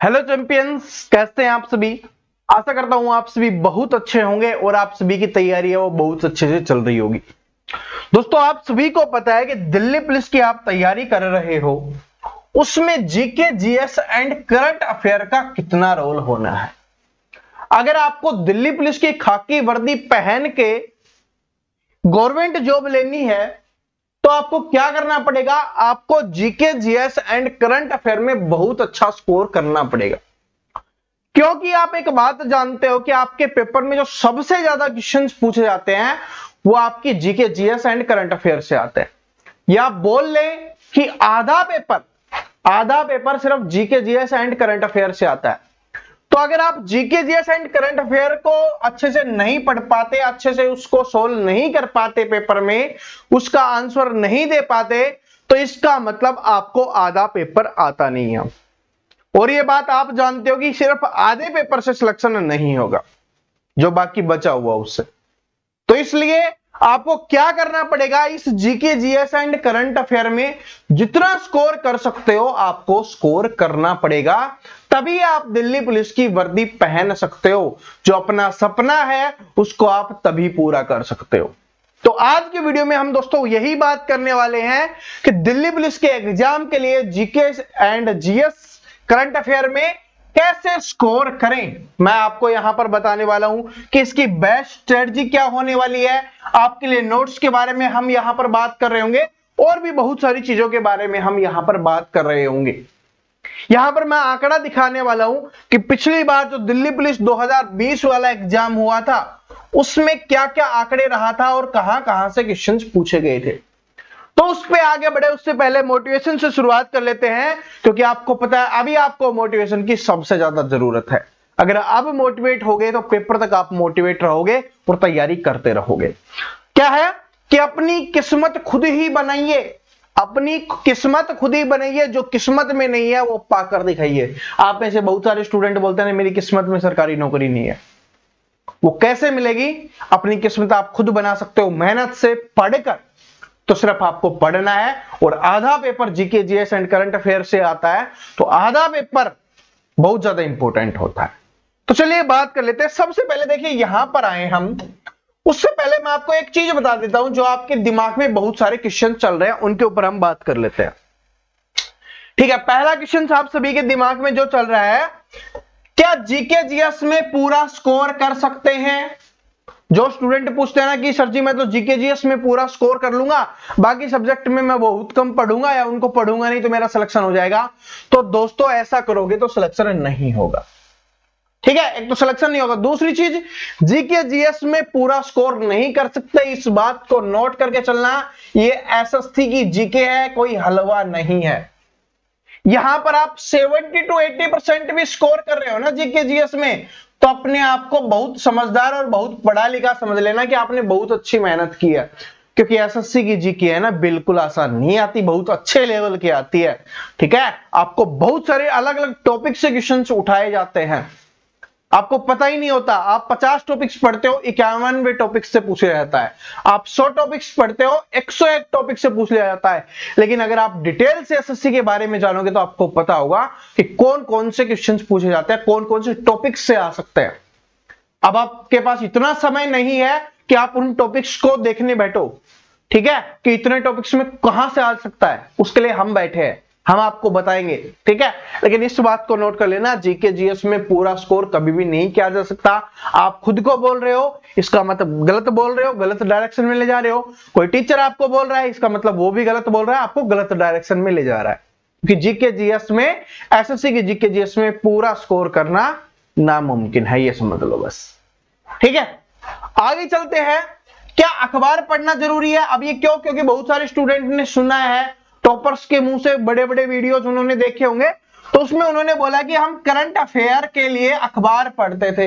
Hello champions, कैसे हैं आप सभी। आशा करता हूं आप सभी बहुत अच्छे होंगे और आप सभी की तैयारी है वो बहुत अच्छे से चल रही होगी। दोस्तों, आप सभी को पता है कि दिल्ली पुलिस की आप तैयारी कर रहे हो, उसमें GK, GS and current affair का कितना रोल होना है। अगर आपको दिल्ली पुलिस की खाकी वर्दी पहन के गवर्नमेंट जॉब लेनी है तो आपको क्या करना पड़ेगा, आपको GK, GS and current affair में बहुत अच्छा स्कोर करना पड़ेगा। क्योंकि आप एक बात जानते हो कि आपके पेपर में जो सबसे ज्यादा क्वेश्चंस पूछे जाते हैं वो आपकी GK, GS and current affair से आते हैं। या बोल लें कि आधा पेपर सिर्फ GK, GS and current affair से आता है। तो अगर आप GK, GS and current affair को अच्छे से नहीं पढ़ पाते, अच्छे से उसको सोल्व नहीं कर पाते, पेपर में उसका आंसर नहीं दे पाते, तो इसका मतलब आपको आधा पेपर आता नहीं है। और ये बात आप जानते हो कि सिर्फ आधे पेपर से सिलेक्शन नहीं होगा, जो बाकी बचा हुआ उससे। तो इसलिए आपको क्या करना पड़ेगा, इस GK, GS and current affair में जितना स्कोर कर सकते हो आपको स्कोर करना पड़ेगा, तभी आप दिल्ली पुलिस की वर्दी पहन सकते हो। जो अपना सपना है उसको आप तभी पूरा कर सकते हो। तो आज की वीडियो में हम दोस्तों यही बात करने वाले हैं कि दिल्ली पुलिस के एग्जाम के लिए GK and GS current affair में कैसे स्कोर करें। मैं आपको यहां पर बताने वाला हूं कि इसकी बेस्ट स्ट्रेटजी क्या होने वाली है। आपके लिए नोट्स के बारे में हम यहां पर बात कर रहे होंगे और भी बहुत सारी चीजों के बारे में हम यहां पर बात कर रहे होंगे। यहां पर मैं आंकड़ा दिखाने वाला हूं कि पिछली बार जो दिल्ली पुलिस 2020 वाला एग्जाम हुआ था उसमें क्या क्या आंकड़े रहा था और कहां कहां से क्वेश्चंस पूछे गए थे। तो उस पे आगे बढ़े उससे पहले मोटिवेशन से शुरुआत कर लेते हैं, क्योंकि आपको पता है अभी आपको मोटिवेशन की सबसे ज्यादा जरूरत है। अगर अब मोटिवेट हो गए तो पेपर तक आप मोटिवेट रहोगे और तैयारी करते रहोगे। क्या है कि अपनी किस्मत खुद ही बनाइए, अपनी किस्मत खुद ही बनाइए। जो किस्मत में नहीं है वो पाकर दिखाइए। आप में से बहुत सारे स्टूडेंट बोलते हैं मेरी किस्मत में सरकारी नौकरी नहीं है। वो कैसे मिलेगी? अपनी किस्मत आप खुद बना सकते हो मेहनत से, पढ़कर। तो सिर्फ आपको पढ़ना है और आधा paper GK, GS and current affair से आता है, तो आधा पेपर बहुत ज्यादा इंपॉर्टेंट होता है। तो चलिए बात कर लेते हैं। सबसे पहले देखिए यहां पर आए हम, उससे पहले मैं आपको एक चीज बता देता हूं, जो आपके दिमाग में बहुत सारे क्वेश्चन चल रहे हैं उनके ऊपर हम बात कर लेते हैं। ठीक है, पहला क्वेश्चन आप सभी के दिमाग में जो चल रहा है, क्या जीके, जीएस में पूरा स्कोर कर सकते हैं? जो स्टूडेंट पूछते हैं ना कि सर जी मैं तो जीके, जीएस में पूरा स्कोर कर लूंगा, बाकी सब्जेक्ट में मैं बहुत कम पढ़ूंगा या उनको पढ़ूंगा नहीं तो मेरा सिलेक्शन हो जाएगा। तो दोस्तों ऐसा करोगे तो सिलेक्शन नहीं होगा। ठीक है, एक तो सिलेक्शन नहीं होगा, दूसरी चीज जीके, जीएस में पूरा स्कोर नहीं कर सकते। इस बात को नोट करके चलना, ये एसएससी की जीके है, कोई हलवा नहीं है। यहां पर आप 70 to 80% भी स्कोर कर रहे हो ना जीके, जीएस में, तो अपने आप को बहुत समझदार और बहुत पढ़ा लिखा समझ लेना कि आपने बहुत अच्छी मेहनत की है। क्योंकि एसएससी की जीके है ना, बिल्कुल आसान नहीं आती, बहुत अच्छे लेवल की आती है। ठीक है, आपको बहुत सारे अलग अलग टॉपिक से क्वेश्चंस उठाए जाते हैं, आपको पता ही नहीं होता। आप 50 टॉपिक्स पढ़ते हो, 91वें टॉपिक से पूछा जाता है। आप 100 टॉपिक्स पढ़ते हो, 101 टॉपिक से पूछ लिया जाता है। लेकिन अगर आप डिटेल से एसएससी के बारे में जानोगे तो आपको पता होगा कि कौन कौन से क्वेश्चंस पूछे जाते हैं, कौन कौन से टॉपिक्स से आ सकते हैं। अब आपके पास इतना समय नहीं है कि आप उन टॉपिक्स को देखने बैठो। ठीक है, कि इतने टॉपिक्स में कहां से आ सकता है, उसके लिए हम बैठे हैं, हम आपको बताएंगे। ठीक है, लेकिन इस बात को नोट कर लेना, जीके, जीएस में पूरा स्कोर कभी भी नहीं किया जा सकता। आप खुद को बोल रहे हो, इसका मतलब गलत बोल रहे हो, गलत डायरेक्शन में ले जा रहे हो। कोई टीचर आपको बोल रहा है, इसका मतलब वो भी गलत बोल रहा है, आपको गलत डायरेक्शन में ले जा रहा है। क्योंकि जीके, जीएस में, एसएससी की जीके, जीएस में पूरा स्कोर करना नामुमकिन है, ये समझ लो बस। ठीक है, आगे चलते हैं। क्या अखबार पढ़ना जरूरी है? अब ये क्यों? क्योंकि बहुत सारे स्टूडेंट ने सुना है, टॉपर्स के मुंह से बड़े बड़े वीडियोस उन्होंने देखे होंगे, तो उसमें उन्होंने बोला कि हम करंट अफेयर के लिए अखबार पढ़ते थे।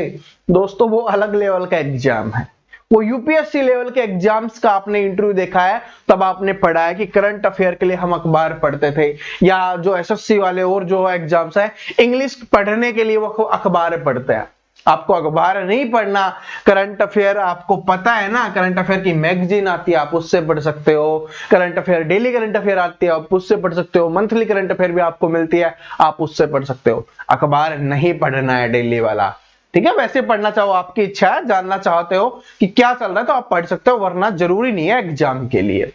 दोस्तों वो अलग लेवल का एग्जाम है, वो यूपीएससी लेवल के एग्जाम्स का आपने इंटरव्यू देखा है, तब आपने पढ़ा है कि करंट अफेयर के लिए हम अखबार पढ़ते थे। या जो एसएससी वाले और जो एग्जाम्स है, इंग्लिश पढ़ने के लिए वो अखबार पढ़ते हैं। आपको अखबार नहीं पढ़ना, करंट अफेयर आपको पता है ना, करंट अफेयर की मैगजीन आती है, आप उससे पढ़ सकते हो। Current affair, daily current affair आती है, आप उससे पढ़ सकते हो। मंथली करंट अफेयर भी आपको मिलती है, आप उससे पढ़ सकते हो। अखबार नहीं पढ़ना है डेली वाला, ठीक है। वैसे पढ़ना चाहो आपकी इच्छा है, जानना चाहते हो कि क्या चल रहा है तो आप पढ़ सकते हो, वरना जरूरी नहीं है एग्जाम के लिए।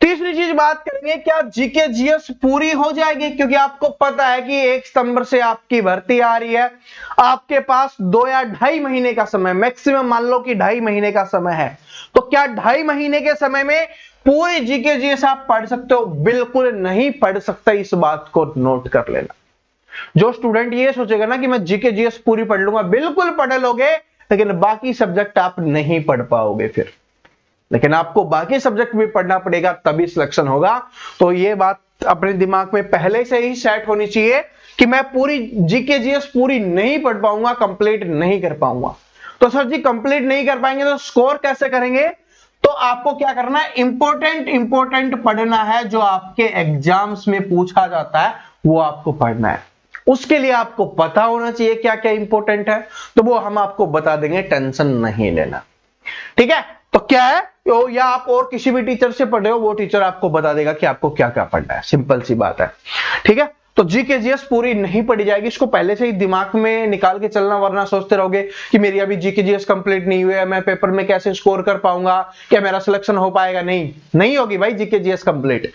तीसरी चीज बात करेंगे, क्या जीके जीएस पूरी हो जाएगी? क्योंकि आपको पता है कि 1 सितंबर से आपकी भर्ती आ रही है, आपके पास 2 या 2.5 महीने का समय, मैक्सिमम मान लो कि 2.5 महीने का समय है। तो क्या 2.5 महीने के समय में पूरी जीके जीएस आप पढ़ सकते हो? बिल्कुल नहीं पढ़ सकते, इस बात को नोट कर लेना। जो स्टूडेंट ये सोचेगा ना कि मैं जीके जीएस पूरी पढ़ लूंगा, बिल्कुल पढ़ लोगे, लेकिन बाकी सब्जेक्ट आप नहीं पढ़ पाओगे फिर। लेकिन आपको बाकी सब्जेक्ट भी पढ़ना पड़ेगा, तभी सिलेक्शन होगा। तो ये बात अपने दिमाग में पहले से ही सेट होनी चाहिए कि मैं पूरी जीके जीएस पूरी नहीं पढ़ पाऊंगा, कंप्लीट नहीं कर पाऊंगा। तो सर जी कंप्लीट नहीं कर पाएंगे तो स्कोर कैसे करेंगे? तो आपको क्या करना है, इंपॉर्टेंट पढ़ना है, जो आपके एग्जाम्स में पूछा जाता है वो आपको पढ़ना है। उसके लिए आपको पता होना चाहिए क्या क्या इंपॉर्टेंट है, तो वो हम आपको बता देंगे, टेंशन नहीं लेना, ठीक है। तो क्या है, या आप और किसी भी टीचर से पढ़ रहे हो, वो टीचर आपको बता देगा कि आपको क्या क्या पढ़ना है, सिंपल सी बात है, ठीक है। तो जीके जीएस पूरी नहीं पढ़ी जाएगी, इसको पहले से ही दिमाग में निकाल के चलना, वरना सोचते रहोगे कि मेरी अभी जीके जीएस कंप्लीट नहीं हुई है, मैं पेपर में कैसे स्कोर कर पाऊंगा, क्या मेरा सिलेक्शन हो पाएगा? नहीं होगी भाई जीके जीएस कंप्लीट,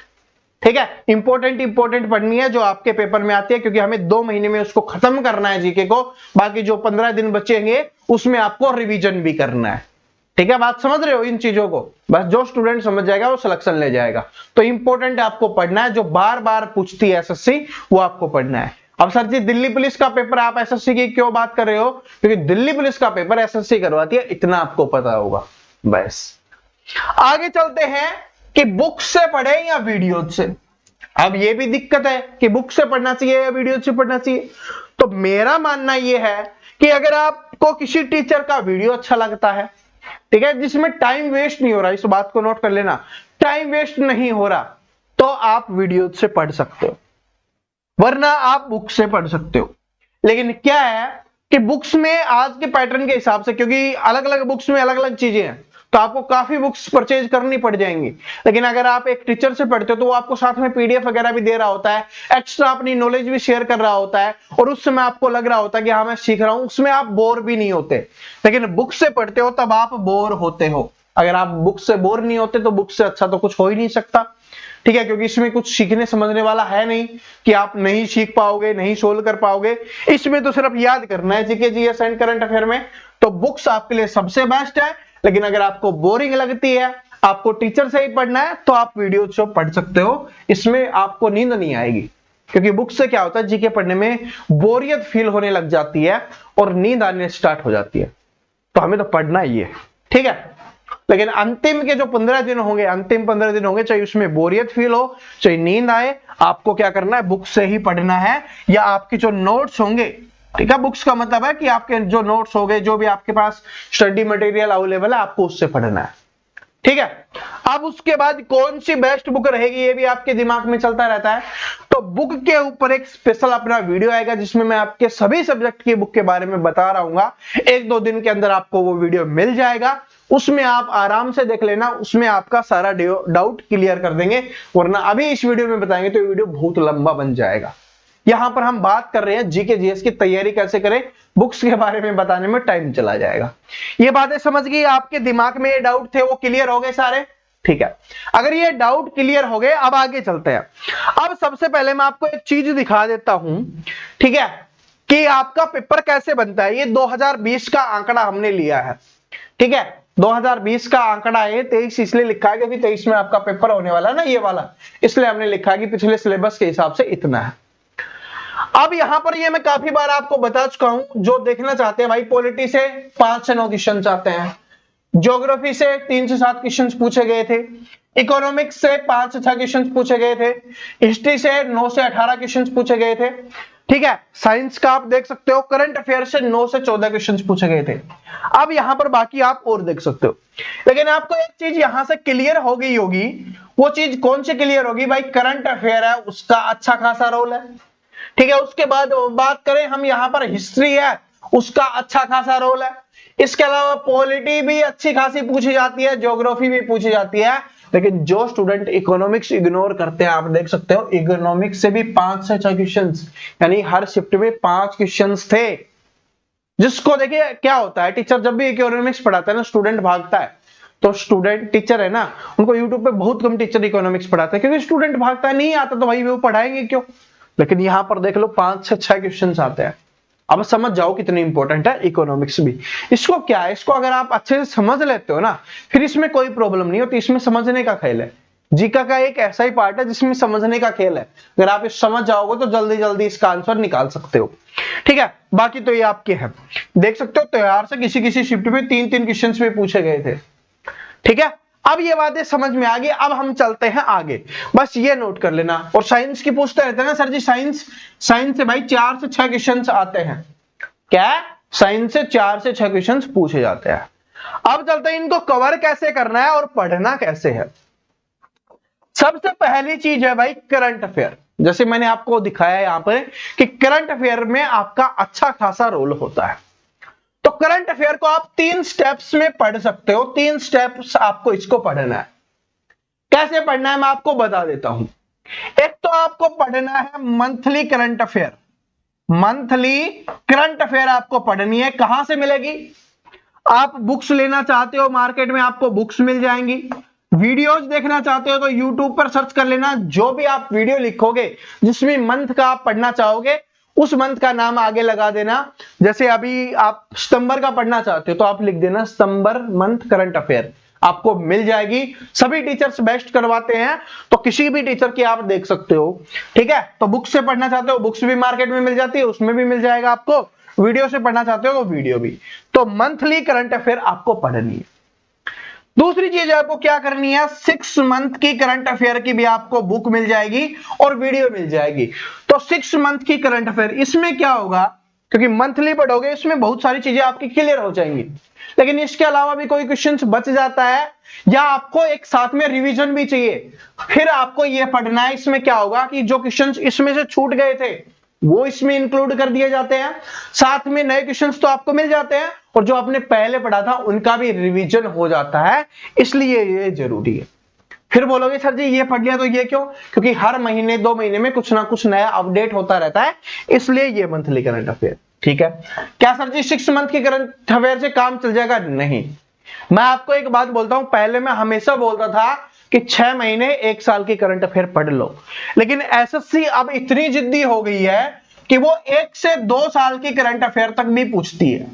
ठीक है। इंपॉर्टेंट पढ़नी है जो आपके पेपर में आती है, क्योंकि हमें 2 महीने में उसको खत्म करना है जीके को। बाकी जो 15 दिन बचेंगे उसमें आपको रिवीजन भी करना है, ठीक है। बात समझ रहे हो इन चीजों को? बस जो स्टूडेंट समझ जाएगा वो सिलेक्शन ले जाएगा। तो इंपॉर्टेंट आपको पढ़ना है, जो बार बार पूछती है एसएससी, वो आपको पढ़ना है। अब सर जी दिल्ली पुलिस का पेपर आप एसएससी की क्यों बात कर रहे हो? क्योंकि दिल्ली पुलिस का पेपर एसएससी करवाती है, इतना आपको पता होगा बस। आगे चलते हैं कि बुक से पढ़े या वीडियो से। अब ये भी दिक्कत है कि बुक से पढ़ना चाहिए या वीडियो से पढ़ना चाहिए। तो मेरा मानना यह है कि अगर आपको किसी टीचर का वीडियो अच्छा लगता है, ठीक है, जिसमें टाइम वेस्ट नहीं हो रहा, इस बात को नोट कर लेना, टाइम वेस्ट नहीं हो रहा, तो आप वीडियो से पढ़ सकते हो, वरना आप बुक से पढ़ सकते हो। लेकिन क्या है कि बुक्स में आज के पैटर्न के हिसाब से, क्योंकि अलग अलग बुक्स में अलग अलग चीजें हैं, तो आपको काफी बुक्स परचेज करनी पड़ जाएंगी। लेकिन अगर आप एक टीचर से पढ़ते हो तो वो आपको साथ में पीडीएफ वगैरह भी दे रहा होता है, एक्स्ट्रा अपनी नॉलेज भी शेयर कर रहा होता है, और उस समय आपको लग रहा होता है कि हाँ मैं सीख रहा हूं, उसमें आप बोर भी नहीं होते। लेकिन बुक से पढ़ते हो तब आप बोर होते हो। अगर आप बुक से बोर नहीं होते तो बुक से अच्छा तो कुछ हो ही नहीं सकता, ठीक है, क्योंकि इसमें कुछ सीखने समझने वाला है नहीं कि आप नहीं सीख पाओगे, नहीं सोल्व कर पाओगे। इसमें तो सिर्फ याद करना है GK GS and current affair में। तो बुक्स आपके लिए सबसे बेस्ट है। लेकिन अगर आपको बोरिंग लगती है, आपको टीचर से ही पढ़ना है, तो आप वीडियो से पढ़ सकते हो, इसमें आपको नींद नहीं आएगी। क्योंकि बुक से क्या होता है, जीके पढ़ने में बोरियत फील होने लग जाती है और नींद आने स्टार्ट हो जाती है। तो हमें तो पढ़ना ही है, ठीक है। लेकिन अंतिम के जो 15 दिन होंगे, अंतिम 15 दिन होंगे, चाहे उसमें बोरियत फील हो, चाहे नींद आए, आपको क्या करना है, बुक से ही पढ़ना है। या आपकी जो नोट्स होंगे, ठीक है, बुक्स का मतलब है कि आपके जो नोट्स हो गए, जो भी आपके पास स्टडी मटेरियल अवेलेबल है, आपको उससे पढ़ना है, ठीक है। अब उसके बाद कौन सी बेस्ट बुक रहेगी, ये भी आपके दिमाग में चलता रहता है। तो बुक के ऊपर एक स्पेशल अपना वीडियो आएगा, जिसमें मैं आपके सभी सब्जेक्ट की बुक के बारे में बता रहा हूँ। 1-2 दिन के अंदर आपको वो वीडियो मिल जाएगा, उसमें आप आराम से देख लेना, उसमें आपका सारा डाउट क्लियर कर देंगे। वरना अभी इस वीडियो में बताएंगे तो वीडियो बहुत लंबा बन जाएगा। यहां पर हम बात कर रहे हैं जीके जीएस की तैयारी कैसे करें, बुक्स के बारे में बताने में टाइम चला जाएगा। ये बातें समझ गई, आपके दिमाग में ये डाउट थे वो क्लियर हो गए सारे, ठीक है। अगर ये डाउट क्लियर हो गए, अब आगे चलते हैं। अब सबसे पहले मैं आपको एक चीज दिखा देता हूं, ठीक है, कि आपका पेपर कैसे बनता है। ये 2020 का आंकड़ा हमने लिया है, ठीक है। 2020 का आंकड़ा है, 23 इसलिए लिखा है क्योंकि 23 में आपका पेपर होने वाला है ना, ये वाला, इसलिए हमने लिखा है कि पिछले सिलेबस के हिसाब से इतना है। अब यहां पर ये मैं काफी बार आपको बता चुका हूं, जो देखना चाहते हैं भाई, पॉलिटी से 5 से 9 क्वेश्चन आते हैं, ज्योग्राफी से 3 से 7 क्वेश्चन पूछे गए थे, इकोनॉमिक्स से 5 से 6 क्वेश्चन पूछे गए थे, हिस्ट्री से 9 से 18 क्वेश्चन पूछे गए थे, ठीक है। साइंस का आप देख सकते हो, करंट अफेयर से 9 से 14 क्वेश्चन पूछे गए थे। अब यहां पर बाकी आप और देख सकते हो। लेकिन आपको एक चीज यहां से क्लियर हो गई होगी, वो चीज कौन सी क्लियर होगी भाई, करंट अफेयर है उसका अच्छा खासा रोल है, ठीक है। उसके बाद बात करें हम, यहां पर हिस्ट्री है, उसका अच्छा खासा रोल है। इसके अलावा पॉलिटी भी अच्छी खासी पूछी जाती है, ज्योग्राफी भी पूछी जाती है। लेकिन जो स्टूडेंट इकोनॉमिक्स इग्नोर करते हैं, आप देख सकते हो इकोनॉमिक्स से भी 5 से 6 क्वेश्चंस, यानी हर शिफ्ट में 5 क्वेश्चंस थे। जिसको देखिए क्या होता है, टीचर जब भी इकोनॉमिक्स पढ़ाता है ना, स्टूडेंट भागता है। तो स्टूडेंट टीचर है ना, उनको यूट्यूब पे बहुत कम टीचर इकोनॉमिक्स पढ़ाते हैं, क्योंकि स्टूडेंट भागता है, नहीं आता तो भाई वो पढ़ाएंगे क्यों। लेकिन यहां पर देख लो 5 से 6 क्वेश्चंस आते हैं। अब समझ जाओ कितनी इंपॉर्टेंट है इकोनॉमिक्स भी। इसको क्या है, इसको अगर आप अच्छे से समझ लेते हो ना, फिर इसमें कोई प्रॉब्लम नहीं होती। इसमें समझने का खेल है। जीका का एक ऐसा ही पार्ट है जिसमें समझने का खेल है। अगर आप इस समझ जाओगे तो जल्दी जल्दी इसका आंसर निकाल सकते हो। ठीक है, बाकी तो ये आपके हैं। देख सकते हो त्योहार से किसी किसी शिफ्ट में 3-3 क्वेश्चन भी पूछे गए थे। ठीक है, अब ये बातें समझ में आ गई। अब हम चलते हैं आगे, बस ये नोट कर लेना। और साइंस की पूछते रहते हैं ना सर जी, साइंस से भाई 4 से 6 क्वेश्चंस आते हैं। क्या, साइंस से 4 से 6 क्वेश्चंस पूछे जाते हैं। अब चलते हैं इनको कवर कैसे करना है और पढ़ना कैसे है। सबसे पहली चीज है भाई करंट अफेयर। जैसे मैंने आपको दिखाया यहां पर कि करंट अफेयर में आपका अच्छा खासा रोल होता है। तो करंट अफेयर को आप 3 स्टेप्स में पढ़ सकते हो। 3 स्टेप्स आपको इसको पढ़ना है। कैसे पढ़ना है मैं आपको बता देता हूं। एक तो आपको पढ़ना है monthly current affair. Monthly current affair आपको पढ़नी है। कहां से मिलेगी, आप बुक्स लेना चाहते हो मार्केट में, आपको बुक्स मिल जाएंगी। वीडियोस देखना चाहते हो तो यूट्यूब पर सर्च कर लेना। जो भी आप वीडियो लिखोगे जिसमें मंथ का आप पढ़ना चाहोगे, उस मंथ का नाम आगे लगा देना। जैसे अभी आप सितंबर का पढ़ना चाहते हो तो आप लिख देना सितंबर मंथ करंट अफेयर, आपको मिल जाएगी। सभी टीचर्स बेस्ट करवाते हैं, तो किसी भी टीचर की आप देख सकते हो। ठीक है, तो बुक्स से पढ़ना चाहते हो, बुक्स भी मार्केट में मिल जाती है, उसमें भी मिल जाएगा आपको। वीडियो से पढ़ना चाहते हो तो वीडियो भी। तो मंथली करंट अफेयर आपको पढ़नी है। दूसरी चीज आपको क्या करनी है, 6 मंथ की करंट अफेयर की भी आपको बुक मिल जाएगी और वीडियो मिल जाएगी। तो 6 मंथ की करंट अफेयर, इसमें क्या होगा, क्योंकि मंथली पढ़ोगे इसमें बहुत सारी चीजें आपकी क्लियर हो जाएंगी। लेकिन इसके अलावा भी कोई क्वेश्चन बच जाता है या आपको एक साथ में रिवीजन भी चाहिए, फिर आपको यह पढ़ना है। इसमें क्या होगा कि जो क्वेश्चन इसमें से छूट गए थे वो इसमें इंक्लूड कर दिए जाते हैं, साथ में नए क्वेश्चंस तो आपको मिल जाते हैं, और जो आपने पहले पढ़ा था उनका भी रिवीजन हो जाता है। इसलिए ये जरूरी है। फिर बोलोगे सर जी ये पढ़ लिया तो ये क्यों, क्योंकि हर महीने 2 महीने में कुछ ना कुछ नया अपडेट होता रहता है, इसलिए ये मंथली करंट अफेयर। ठीक है, क्या सर जी 6 मंथ की करंट अफेयर से काम चल जाएगा, नहीं। मैं आपको एक बात बोलता हूं, पहले मैं हमेशा बोलता था कि 6 महीने 1 साल की करंट अफेयर पढ़ लो, लेकिन एसएससी अब इतनी जिद्दी हो गई है कि वो 1 से 2 साल की करंट अफेयर तक भी पूछती है।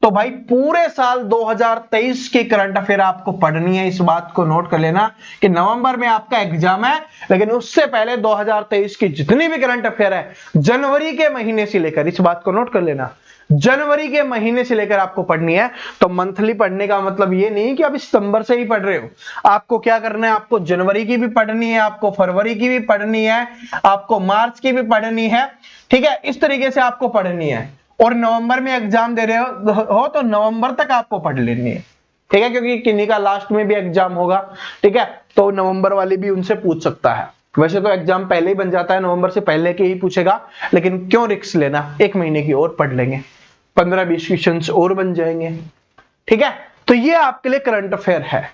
तो भाई पूरे साल 2023 की करंट अफेयर आपको पढ़नी है। इस बात को नोट कर लेना कि नवंबर में आपका एग्जाम है, लेकिन उससे पहले 2023 की जितनी भी करंट अफेयर है जनवरी के महीने से लेकर, इस बात को नोट कर लेना, जनवरी के महीने से लेकर आपको पढ़नी है। तो मंथली पढ़ने का मतलब ये नहीं कि आप सितंबर से ही पढ़ रहे हो। आपको क्या करना है, आपको जनवरी की भी पढ़नी है, आपको फरवरी की भी पढ़नी है, आपको मार्च की भी पढ़नी है। ठीक है, इस तरीके से आपको पढ़नी है। और नवंबर में एग्जाम दे रहे हो तो नवंबर तक आपको पढ़ लेनी है। ठीक है, क्योंकि किन्हीं का लास्ट में भी एग्जाम होगा। ठीक है, तो नवंबर वाले भी उनसे पूछ सकता है। वैसे तो एग्जाम पहले ही बन जाता है, नवंबर से पहले के ही पूछेगा, लेकिन क्यों रिस्क लेना, 1 महीने की और पढ़ लेंगे, 15-20 क्वेश्चन और बन जाएंगे। ठीक है, तो ये आपके लिए करंट अफेयर है,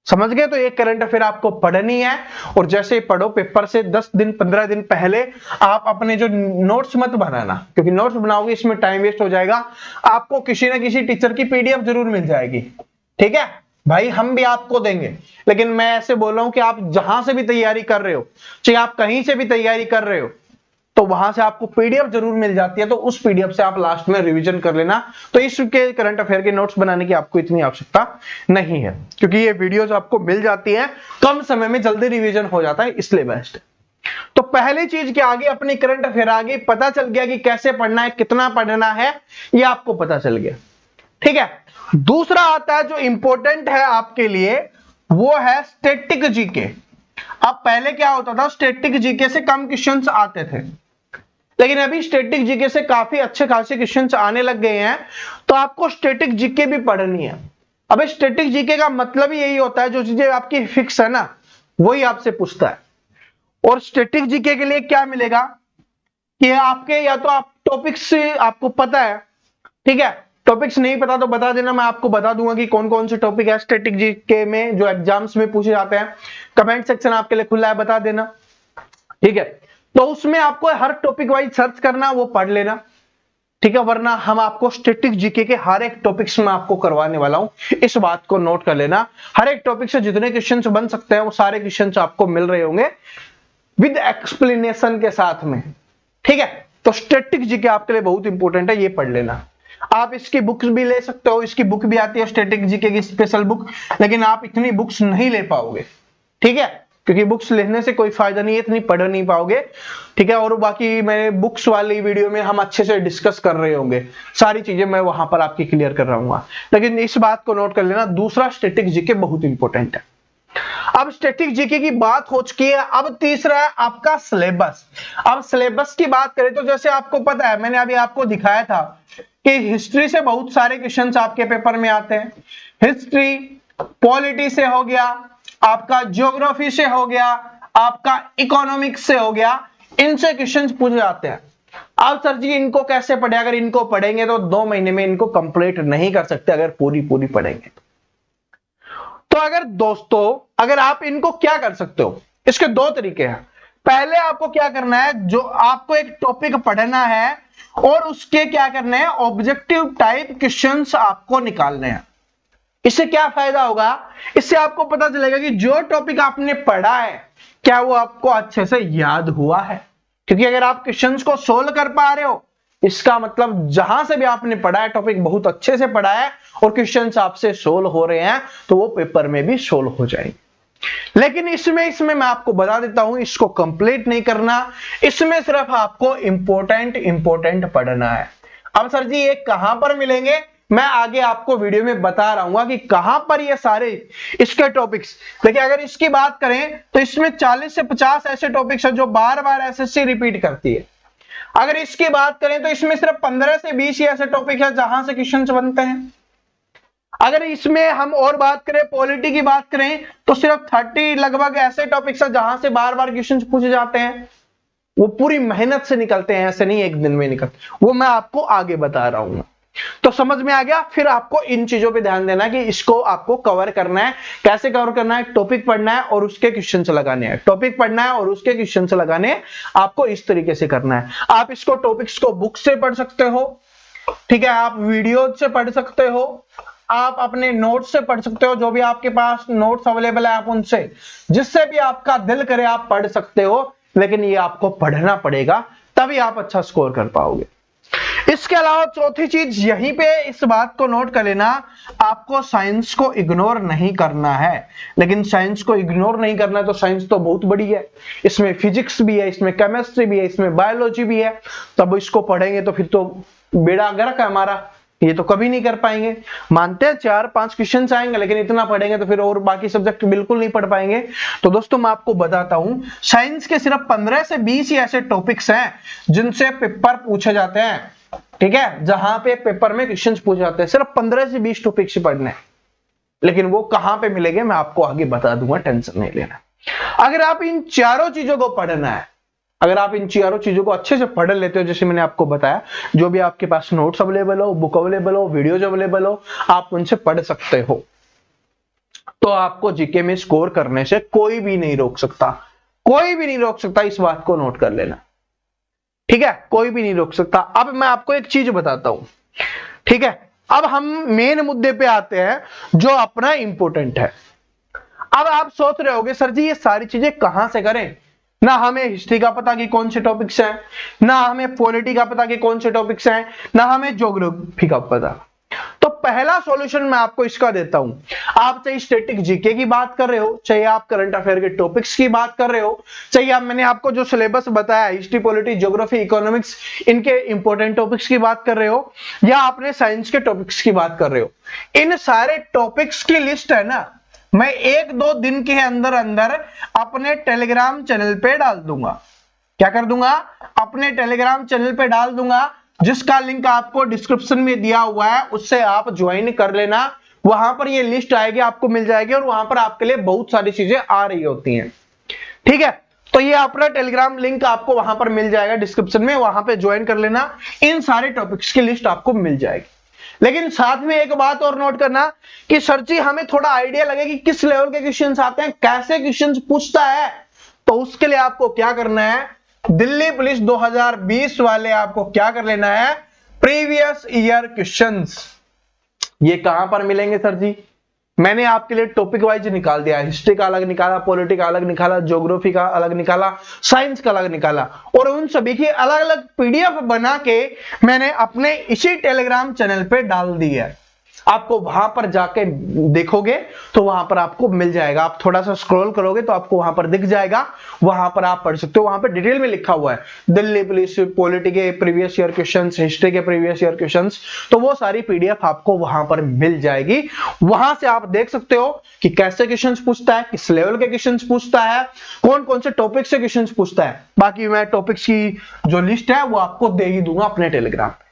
समझ गए। तो ये करंट अफेयर आपको पढ़नी है, और जैसे ही पढ़ो पेपर से 10 दिन 15 दिन पहले आप अपने जो नोट्स मत बनाना, क्योंकि नोट्स बनाओगे इसमें टाइम वेस्ट हो जाएगा। आपको किसी ना किसी टीचर की पीडीएफ जरूर मिल जाएगी। ठीक है भाई, हम भी आपको देंगे, लेकिन मैं ऐसे बोल रहा हूं कि आप जहां से भी तैयारी कर रहे हो, चाहे आप कहीं से भी तैयारी कर रहे हो, तो वहां से आपको पीडीएफ जरूर मिल जाती है। तो उस पीडीएफ से आप लास्ट में रिवीजन कर लेना। तो इसके करंट अफेयर के नोट्स बनाने की आपको इतनी आवश्यकता नहीं है, क्योंकि ये वीडियोस आपको मिल जाती है, कम समय में जल्दी रिवीजन हो जाता है, इसलिए बेस्ट है। तो पहली चीज के आगे अपनी करंट अफेयर आ गई, पता चल गया कि कैसे पढ़ना है, कितना पढ़ना है, ये आपको पता चल गया। ठीक है, दूसरा आता है जो इंपॉर्टेंट है आपके लिए, वो है स्टैटिक जीके। अब पहले क्या होता था, स्टैटिक जीके से कम क्वेश्चंस आते थे, लेकिन अभी स्टैटिक जीके से काफी अच्छे खासे क्वेश्चंस आने लग गए हैं। तो आपको स्टैटिक जीके भी पढ़नी है। अब स्टैटिक जीके का मतलब ही यही होता है, जो चीजें आपकी फिक्स है ना, वही आपसे पूछता है। और स्टैटिक जीके के लिए क्या मिलेगा कि आपके या तो आप टॉपिक्स आपको पता है, ठीक है, टॉपिक्स नहीं पता तो बता देना, मैं आपको बता दूंगा कि कौन कौन से टॉपिक है स्टैटिक जीके में जो एग्जाम्स में पूछे जाते हैं। कमेंट सेक्शन आपके लिए खुला है, बता देना, ठीक है। तो उसमें आपको हर टॉपिक वाइज सर्च करना, वो पढ़ लेना, ठीक है, वरना हम आपको स्टैटिक जीके के हर एक टॉपिक्स में आपको करवाने वाला हूं, इस बात को नोट कर लेना। हर एक टॉपिक से जितने क्वेश्चंस बन सकते हैं वो सारे क्वेश्चंस आपको मिल रहे होंगे विद एक्सप्लेनेशन के साथ में, ठीक है। तो स्टैटिक जीके आपके लिए बहुत इंपॉर्टेंट है, ये पढ़ लेना। आप इसकी बुक्स भी ले सकते हो, इसकी बुक भी आती है स्टैटिक जीके की स्पेशल बुक, लेकिन आप इतनी बुक्स नहीं ले पाओगे, ठीक है, क्योंकि बुक्स लेने से कोई फायदा नहीं है, इतनी पढ़ नहीं पाओगे, ठीक है। और बाकी मेरे बुक्स वाली वीडियो में हम अच्छे से डिस्कस कर रहे होंगे, सारी चीजें मैं वहां पर आपकी क्लियर कर रहा हूँ, लेकिन इस बात को नोट कर लेना, दूसरा स्टैटिक जीके बहुत इंपॉर्टेंट है। अब स्टैटिक जीके की बात हो चुकी है, अब तीसरा है आपका सिलेबस। अब सिलेबस की बात करें तो जैसे आपको पता है, मैंने अभी आपको दिखाया था कि हिस्ट्री से बहुत सारे क्वेश्चंस आपके पेपर में आते हैं। हिस्ट्री, पॉलिटी से हो गया, आपका ज्योग्राफी से हो गया, आपका इकोनॉमिक्स से हो गया, इनसे क्वेश्चंस पूछे जाते हैं। अब सर जी इनको कैसे पढ़े? अगर इनको पढ़ेंगे तो 2 महीने में इनको कंप्लीट नहीं कर सकते अगर पूरी पढ़ेंगे तो अगर दोस्तों, अगर आप इनको क्या कर सकते हो, इसके 2 तरीके हैं। पहले आपको क्या करना है, जो आपको एक टॉपिक पढ़ना है और उसके क्या करना है, ऑब्जेक्टिव टाइप क्वेश्चंस आपको निकालने हैं। इससे क्या फायदा होगा, इससे आपको पता चलेगा कि जो टॉपिक आपने पढ़ा है क्या वो आपको अच्छे से याद हुआ है। क्योंकि अगर आप क्वेश्चंस को सोल्व कर पा रहे हो, इसका मतलब जहां से भी आपने पढ़ा है, टॉपिक बहुत अच्छे से पढ़ा है और क्वेश्चंस आपसे सोल्व हो रहे हैं, तो वो पेपर में भी सोल्व हो जाएंगे। लेकिन इसमें मैं आपको बता देता हूं, इसको कंप्लीट नहीं करना, इसमें सिर्फ आपको इंपॉर्टेंट पढ़ना है। अब सर जी ये कहां पर मिलेंगे, मैं आगे आपको वीडियो में बता रहा हूं कि कहां पर ये सारे इसके टॉपिक्स। देखिए अगर इसकी बात करें तो इसमें 40 से 50 ऐसे टॉपिक्स हैं जो बार बार एसएससी रिपीट करती है। अगर इसकी बात करें तो इसमें सिर्फ 15 से 20 ही ऐसे टॉपिक है जहां से क्वेश्चंस बनते हैं। अगर इसमें हम और बात करें, पॉलिटी की बात करें, तो सिर्फ 30 लगभग ऐसे टॉपिक्स है जहां से बार बार क्वेश्चंस पूछे जाते हैं। वो पूरी मेहनत से निकलते हैं, ऐसे नहीं एक दिन में निकलते, वो मैं आपको आगे बता रहा हूं। तो समझ में आ गया। फिर आपको इन चीजों पे ध्यान देना कि इसको आपको कवर करना है। कैसे कवर करना है, टॉपिक पढ़ना है और उसके क्वेश्चंस लगाने हैं, टॉपिक पढ़ना है और उसके क्वेश्चंस लगाने हैं, आपको इस तरीके से करना है। आप इसको टॉपिक्स को बुक से पढ़ सकते हो, ठीक है, आप वीडियो से पढ़ सकते हो, आप अपने नोट्स से पढ़ सकते हो, जो भी आपके पास नोट्स अवेलेबल है आप उनसे, जिससे भी आपका दिल करे आप पढ़ सकते हो, लेकिन ये आपको पढ़ना पड़ेगा, तभी आप अच्छा स्कोर कर पाओगे। इसके अलावा चौथी चीज यहीं पे इस बात को नोट कर लेना, आपको साइंस को इग्नोर नहीं करना है। लेकिन साइंस को इग्नोर नहीं करना है तो साइंस तो बहुत बड़ी है, इसमें फिजिक्स भी है, इसमें केमिस्ट्री भी है, इसमें बायोलॉजी भी है। तब इसको पढ़ेंगे तो फिर तो बेड़ा गर्क है हमारा, ये तो कभी नहीं कर पाएंगे। मानते हैं 4-5 क्वेश्चन आएंगे, लेकिन इतना पढ़ेंगे तो फिर और बाकी सब्जेक्ट बिल्कुल नहीं पढ़ पाएंगे। तो दोस्तों मैं आपको बताता हूं, साइंस के सिर्फ 15 से 20 ही ऐसे टॉपिक्स हैं जिनसे पेपर पूछे जाते हैं, ठीक है, जहां पे पेपर में क्वेश्चंस पूछे जाते हैं। सिर्फ 15 से 20 टॉपिक्स ही पढ़ने हैं, लेकिन वो कहां पे मिलेंगे मैं आपको आगे बता दूंगा, टेंशन नहीं लेना। अगर आप इन चारों चीजों को पढ़ना है, अगर आप इन चारों चीजों को अच्छे से पढ़ लेते हो, जैसे मैंने आपको बताया, जो भी आपके पास नोट्स अवेलेबल हो, बुक अवेलेबल हो, वीडियोज अवेलेबल हो, आप उनसे पढ़ सकते हो, तो आपको जीके में स्कोर करने से कोई भी नहीं रोक सकता, कोई भी नहीं रोक सकता। इस बात को नोट कर लेना, ठीक है, कोई भी नहीं रोक सकता। अब मैं आपको एक चीज बताता हूं, ठीक है, अब हम मेन मुद्दे पे आते हैं जो अपना इंपॉर्टेंट है। अब आप सोच रहे होगे सर जी ये सारी चीजें कहां से करें, ना हमें हिस्ट्री का पता कि कौन से टॉपिक्स हैं, ना हमें पॉलिटी का पता कि कौन से टॉपिक्स हैं, ना हमें ज्योग्राफी का पता। तो पहला सॉल्यूशन मैं आपको इसका देता हूं। आप चाहे स्टैटिक जीके की बात कर रहे हो, चाहे आप करंट अफेयर के टॉपिक्स की बात कर रहे हो, चाहे आप, मैंने आपको जो सिलेबस बताया हिस्ट्री, पॉलिटी, ज्योग्राफी, इकोनॉमिक्स, इनके इंपॉर्टेंट टॉपिक्स की बात कर रहे हो, या आपने साइंस के टॉपिक्स की बात कर रहे हो, इन सारे टॉपिक्स की लिस्ट है ना, मैं 1-2 दिन के अंदर अंदर अपने टेलीग्राम चैनल पे डाल दूंगा। क्या कर दूंगा, अपने टेलीग्राम चैनल पे डाल दूंगा, जिसका लिंक आपको डिस्क्रिप्शन में दिया हुआ है, उससे आप ज्वाइन कर लेना। वहां पर ये लिस्ट आएगी, आपको मिल जाएगी, और वहां पर आपके लिए बहुत सारी चीजें आ रही होती हैं, ठीक है। तो ये अपना टेलीग्राम लिंक आपको वहां पर मिल जाएगा डिस्क्रिप्शन में, वहां पे ज्वाइन कर लेना, इन सारे टॉपिक्स की लिस्ट आपको मिल जाएगी। लेकिन साथ में एक बात और नोट करना कि सर जी हमें थोड़ा आइडिया लगे कि किस लेवल के क्वेश्चंस आते हैं, कैसे क्वेश्चंस पूछता है, तो उसके लिए आपको क्या करना है, दिल्ली पुलिस 2020 वाले आपको क्या कर लेना है, प्रीवियस ईयर क्वेश्चंस। ये कहां पर मिलेंगे सर जी? मैंने आपके लिए टॉपिक वाइज निकाल दिया, हिस्ट्री का अलग निकाला, पॉलिटी का अलग निकाला, ज्योग्राफी का अलग निकाला, साइंस का अलग निकाला, और उन सभी की अलग अलग पीडीएफ बना के मैंने अपने इसी टेलीग्राम चैनल पे डाल दी है। आपको वहां पर जाके देखोगे तो वहां पर आपको मिल जाएगा, आप थोड़ा सा स्क्रॉल करोगे तो आपको वहां पर दिख जाएगा, वहां पर आप पढ़ सकते हो। वहां पर डिटेल में लिखा हुआ है दिल्ली पुलिस पॉलिटी के प्रीवियस ईयर क्वेश्चंस, हिस्ट्री के प्रीवियस ईयर क्वेश्चंस, तो वो सारी पीडीएफ आपको वहां पर मिल जाएगी। वहां से आप देख सकते हो कि कैसे क्वेश्चंस पूछता है, किस लेवल के क्वेश्चंस पूछता है, कौन कौन से टॉपिक से क्वेश्चंस पूछता है। बाकी मैं टॉपिक्स की जो लिस्ट है वो आपको दे ही दूंगा अपने टेलीग्राम पे।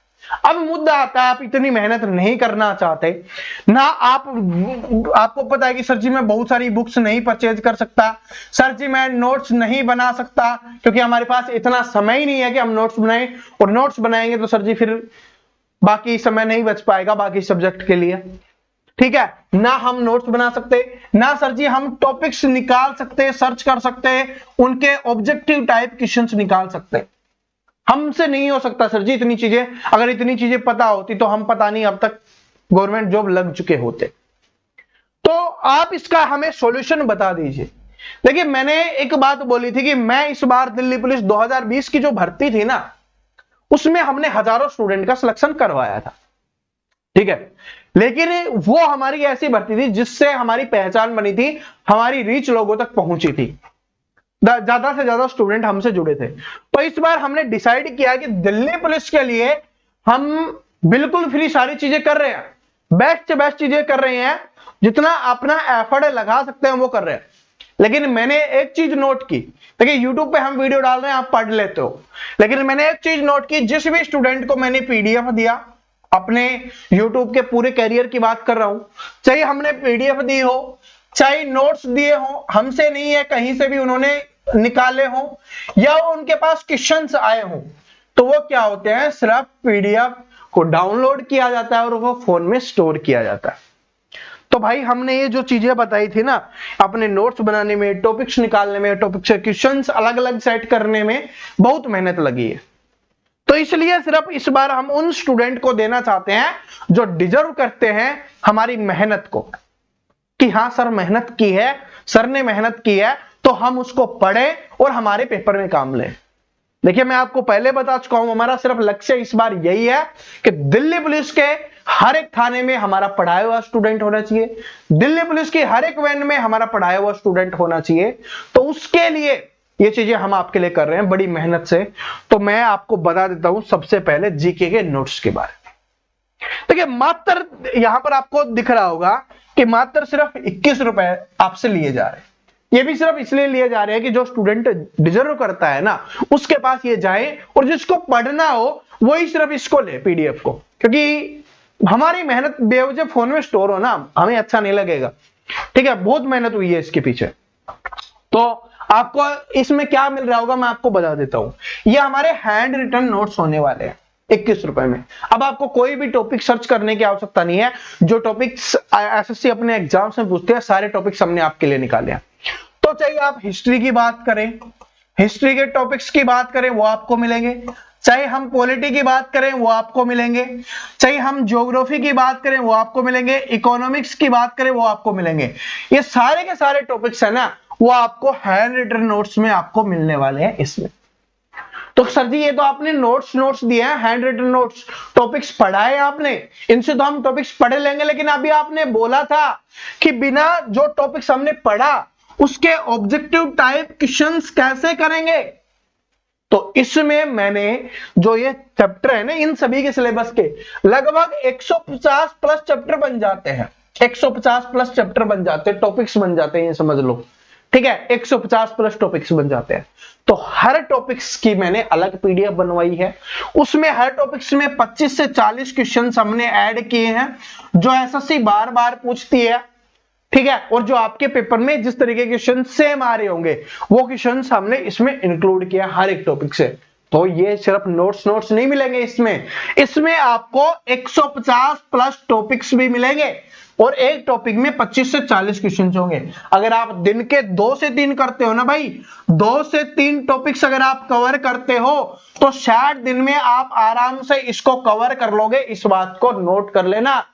अब मुद्दा आता है, आप इतनी मेहनत नहीं करना चाहते ना, आपको पता है कि सर जी मैं बहुत सारी बुक्स नहीं परचेज कर सकता, सर जी मैं नोट्स नहीं बना सकता क्योंकि हमारे पास इतना समय ही नहीं है कि हम नोट्स बनाएं, और नोट्स बनाएंगे तो सर जी फिर बाकी समय नहीं बच पाएगा बाकी सब्जेक्ट के लिए, ठीक है ना, हम नोट्स बना सकते ना सर जी हम टॉपिक्स निकाल सकते, सर्च कर सकते, उनके ऑब्जेक्टिव टाइप क्वेश्चंस निकाल सकते, हमसे नहीं हो सकता सर जी इतनी चीजें। अगर इतनी चीजें पता होती तो हम पता नहीं अब तक गवर्नमेंट जॉब लग चुके होते। तो आप इसका हमें सॉल्यूशन बता दीजिए। देखिए मैंने एक बात बोली थी कि मैं इस बार दिल्ली पुलिस 2020 की जो भर्ती थी ना, उसमें हमने हजारों स्टूडेंट का सिलेक्शन करवाया था, ठीक है, लेकिन वो हमारी ऐसी भर्ती थी जिससे हमारी पहचान बनी थी, हमारी रीच लोगों तक पहुंची थी, ज्यादा से ज्यादा स्टूडेंट हमसे जुड़े थे। तो इस बार हमने डिसाइड किया कि दिल्ली पुलिस के लिए हम बिल्कुल फ्री सारी चीजें कर रहे हैं, बेस्ट से बेस्ट चीजें कर रहे हैं, जितना अपना एफर्ट लगा सकते हैं वो कर रहे हैं। लेकिन मैंने एक चीज नोट की, देखिए यूट्यूब पे हम वीडियो डाल रहे हैं, आप पढ़ लेते हो, लेकिन मैंने एक चीज नोट की, जिस भी स्टूडेंट को मैंने पीडीएफ दिया, अपने यूट्यूब के पूरे कैरियर की बात कर रहा हूं, चाहे हमने पीडीएफ दी हो, चाहे नोट्स दिए हो, हमसे नहीं है कहीं से भी उन्होंने निकाले हो, या उनके पास क्वेश्चंस आए हो, तो वो क्या होते हैं, सिर्फ पीडीएफ को डाउनलोड किया जाता है और वो फोन में स्टोर किया जाता है। तो भाई हमने ये जो चीजें बताई थी ना, अपने नोट्स बनाने में, टॉपिक्स निकालने में, टॉपिक से क्वेश्चंस अलग अलग सेट करने में बहुत मेहनत लगी है। तो इसलिए सिर्फ इस बार हम उन स्टूडेंट को देना चाहते हैं जो डिजर्व करते हैं हमारी मेहनत को, कि हाँ सर मेहनत की है, सर ने मेहनत की है, तो हम उसको पढ़ें और हमारे पेपर में काम लें। देखिए मैं आपको पहले बता चुका हूं, हमारा सिर्फ लक्ष्य इस बार यही है कि दिल्ली पुलिस के हर एक थाने में हमारा पढ़ाया हुआ स्टूडेंट होना चाहिए, दिल्ली पुलिस की हर एक वैन में हमारा पढ़ाया हुआ स्टूडेंट होना चाहिए। तो उसके लिए ये चीजें हम आपके लिए कर रहे हैं बड़ी मेहनत से। तो मैं आपको बता देता हूं सबसे पहले जीके के नोट्स के बारे में। देखिए मात्र यहां पर आपको दिख रहा होगा कि मात्र सिर्फ 21 रुपए आपसे लिए जा रहे हैं। ये भी सिर्फ इसलिए लिए जा रहे हैं कि जो स्टूडेंट डिजर्व करता है ना, उसके पास ये जाए, और जिसको पढ़ना हो वही सिर्फ इसको ले पीडीएफ को, क्योंकि हमारी मेहनत बेवजह फोन में स्टोर हो ना, हमें अच्छा नहीं लगेगा, ठीक है, बहुत मेहनत हुई है इसके पीछे। तो आपको इसमें क्या मिल रहा होगा मैं आपको बता देता हूं, ये हमारे हैंड रिटन नोट्स होने वाले हैं 21 रुपए में। अब आपको कोई भी टॉपिक सर्च करने की आवश्यकता नहीं है, जो टॉपिक्स एसएससी अपने एग्जाम्स में पूछते हैं सारे टॉपिक्स हमने आपके लिए निकाले हैं। तो चाहिए आप हिस्ट्री की बात करें, हिस्ट्री के टॉपिक्स की बात करें वो आपको मिलेंगे, चाहे हम पॉलिटी की बात करें वो आपको मिलेंगे, चाहे हम ज्योग्राफी की बात करें वो आपको मिलेंगे, इकोनॉमिक्स की बात करें वो आपको मिलेंगे। ये सारे के सारे टॉपिक्स है ना, वो आपको हैंड रिटन नोट्स में आपको मिलने वाले हैं इसमें। तो सर जी ये तो आपने नोट्स दिए हैं, हैंड रिटन नोट्स, टॉपिक्स पढ़ाए आपने, इनसे तो हम टॉपिक्स पढ़ लेंगे, लेकिन अभी आपने बोला था कि बिना जो टॉपिक्स हमने पढ़ा उसके ऑब्जेक्टिव टाइप क्वेश्चंस कैसे करेंगे। तो इसमें मैंने जो ये चैप्टर है ना, इन सभी के सिलेबस के लगभग 150 प्लस चैप्टर बन जाते हैं, 150 प्लस चैप्टर बन जाते हैं, टॉपिक्स बन जाते हैं, ये समझ लो, ठीक है, 150 प्लस टॉपिक्स बन जाते हैं। तो हर टॉपिक्स की मैंने अलग पीडीएफ बनवाई है, उसमें हर टॉपिक्स में 25 से 40 क्वेश्चन हमने ऐड किए हैं जो एसएससी बार बार पूछती है, ठीक है। और जो आपके पेपर में जिस तरीके के क्वेश्चन सेम आ रहे होंगे वो क्वेश्चन हमने इसमें इंक्लूड किया हर एक टॉपिक से। तो ये सिर्फ नोट्स नहीं मिलेंगे इसमें आपको 150 प्लस टॉपिक्स भी मिलेंगे और एक टॉपिक में 25 से 40 क्वेश्चन होंगे। अगर आप दिन के 2 से 3 करते हो ना भाई, 2 से 3 टॉपिक्स अगर आप कवर करते हो तो 60 दिन में आप आराम से इसको कवर कर लोगे। इस बात को नोट कर लेना,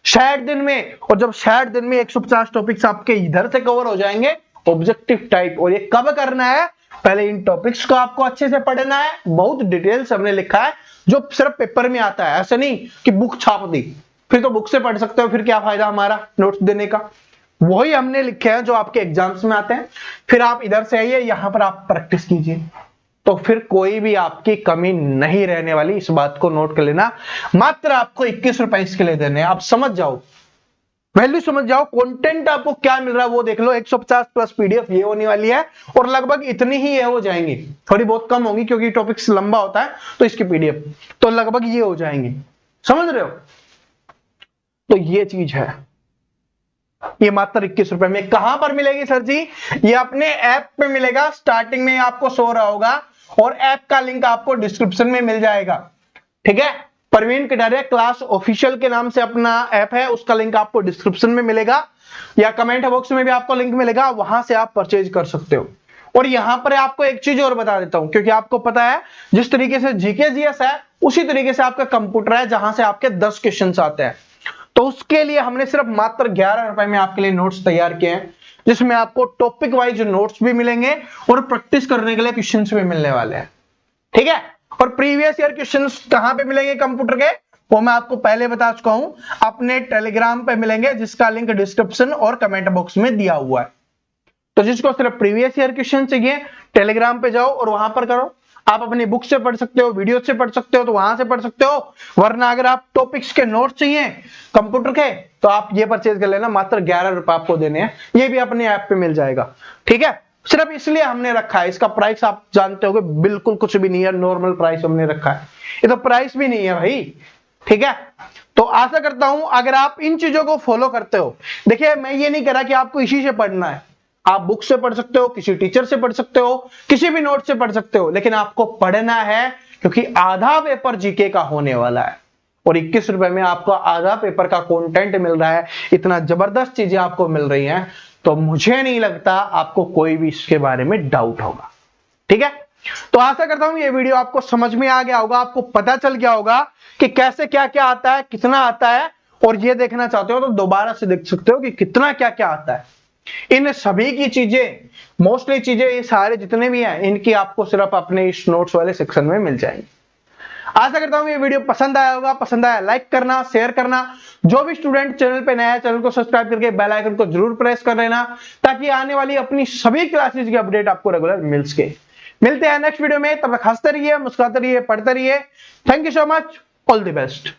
60 दिन में। और जब 60 दिन में 150 टॉपिक्स आपके इधर से कवर हो जाएंगे ऑब्जेक्टिव टाइप, और ये कब करना है, पहले इन टॉपिक्स को आपको अच्छे से पढ़ना है। बहुत डिटेल्स हमने लिखा है जो सिर्फ पेपर में आता है, ऐसा नहीं कि बुक छाप दी फिर तो बुक से पढ़ सकते हो, फिर क्या फायदा हमारा नोट्स देने का। वही हमने लिखे हैं जो आपके एग्जाम्स में आते हैं। फिर आप इधर से आइए, यहां पर आप प्रैक्टिस कीजिए, तो फिर कोई भी आपकी कमी नहीं रहने वाली। इस बात को नोट कर लेना। मात्र आपको 21 रुपए इसके लिए देने हैं। आप समझ जाओ, वैल्यू समझ जाओ, कंटेंट आपको क्या मिल रहा है वो देख लो। 150 प्लस पीडीएफ ये होने वाली है और लगभग इतनी ही ये हो जाएंगी, थोड़ी बहुत कम होगी क्योंकि टॉपिक्स लंबा होता है तो इसकी पीडीएफ तो लगभग ये हो जाएंगी, समझ रहे हो। तो ये चीज है, ये मात्र 21 रुपए में। कहां पर मिलेगी सर जी, ये अपने ऐप पे मिलेगा। स्टार्टिंग में आपको शो रहा होगा और ऐप का लिंक आपको डिस्क्रिप्शन में मिल जाएगा, ठीक है। प्रवीण कटारिया क्लास ऑफिशियल के नाम से अपना ऐप है, उसका लिंक आपको डिस्क्रिप्शन में मिलेगा या कमेंट बॉक्स में भी आपको लिंक मिलेगा, वहां से आप परचेज कर सकते हो। और यहां पर आपको एक चीज और बता देता हूं, क्योंकि आपको पता है जिस तरीके से जीके जीएस है उसी तरीके से आपका कंप्यूटर है जहां से आपके 10 क्वेश्चन आते हैं। तो उसके लिए हमने सिर्फ मात्र 11 रुपए में आपके लिए नोट्स तैयार किए हैं, जिसमें आपको टॉपिक वाइज नोट्स भी मिलेंगे और प्रैक्टिस करने के लिए क्वेश्चंस भी मिलने वाले हैं, ठीक है। और प्रीवियस ईयर क्वेश्चंस कहां पे मिलेंगे कंप्यूटर के, वो मैं आपको पहले बता चुका हूं, अपने टेलीग्राम पे मिलेंगे जिसका लिंक डिस्क्रिप्शन और कमेंट बॉक्स में दिया हुआ है। तो जिसको सिर्फ प्रीवियस ईयर क्वेश्चन चाहिए टेलीग्राम पे जाओ और वहां पर करो। आप अपनी बुक से पढ़ सकते हो, वीडियो से पढ़ सकते हो तो वहां से पढ़ सकते हो, वरना अगर आप टॉपिक्स के नोट्स चाहिए कंप्यूटर के तो आप ये परचेज कर लेना। मात्र 11 रुपए आपको देने हैं, ये भी अपने ऐप पे मिल जाएगा, ठीक है। सिर्फ इसलिए हमने रखा है, इसका प्राइस आप जानते होगे बिल्कुल कुछ भी नहीं है, नॉर्मल प्राइस हमने रखा है, ये तो प्राइस भी नहीं है भाई, ठीक है। तो आशा करता हूं अगर आप इन चीजों को फॉलो करते हो, देखिए मैं ये नहीं कह रहा कि आपको इसी से पढ़ना है, आप बुक से पढ़ सकते हो, किसी टीचर से पढ़ सकते हो, किसी भी नोट से पढ़ सकते हो, लेकिन आपको पढ़ना है क्योंकि आधा पेपर जीके का होने वाला है और 21 रुपए में आपको आधा पेपर का कंटेंट मिल रहा है, इतना जबरदस्त चीजें आपको मिल रही हैं, तो मुझे नहीं लगता आपको कोई भी इसके बारे में डाउट होगा, ठीक है। तो आशा करता हूं ये वीडियो आपको समझ में आ गया होगा, आपको पता चल गया होगा कि कैसे क्या क्या आता है, कितना आता है, और ये देखना चाहते हो तो दोबारा से देख सकते हो कि कितना क्या क्या आता है। इन सभी की चीजें, मोस्टली चीजें, ये सारे जितने भी हैं इनकी आपको सिर्फ अपने इस नोट्स वाले सेक्शन में मिल जाएंगी। आशा करता हूं ये वीडियो पसंद आया होगा, पसंद आया लाइक करना, शेयर करना। जो भी स्टूडेंट चैनल पे नया है चैनल को सब्सक्राइब करके बेल आइकन को जरूर प्रेस कर लेना, ताकि आने वाली अपनी सभी क्लासेस की अपडेट आपको रेगुलर मिल सके। मिलते हैं नेक्स्ट वीडियो में, तब तक हंसते रहिए, मुस्कुराते रहिए, पढ़ते रहिए। Thank you so much, all the best.